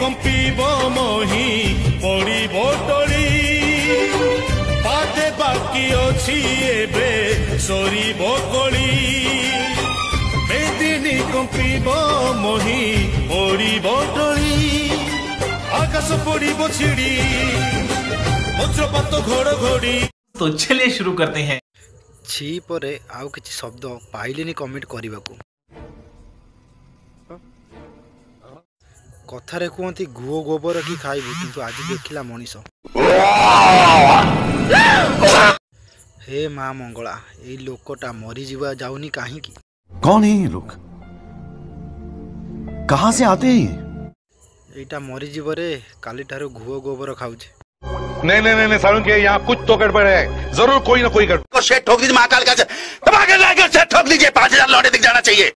कंपीब मोही पड़िब टली बाटे बाकी अछि एबे सरीब कली बेदिनी कंपीब मोही पड़िब टली आकाश पड़िब छिड़ी वज्रपात घड़घड़ी। तो चलिए शुरू करते हैं। छी परे आउ किछि शब्द पाइलेनी कमेंट करबाकू कथारे कहती गुओ गोबर कि खाइबू किंतु आज देखिला मनीष। हे माँ मंगला ए लोकटा मरी जीवा जाउनी काहे की? कौन है ये लोग? कहां से आते हैं? एटा मरी जीव रे काली ठारो गुओ गोबर खाउछे। नहीं सारुण के यहाँ कुछ तो गड़बड़ है, जरूर कोई ना कोई गड़बड़। सेट ठोक दीजिए महाकाल का, ठोक दीजिए 5000 लौटे दिख जाना चाहिए।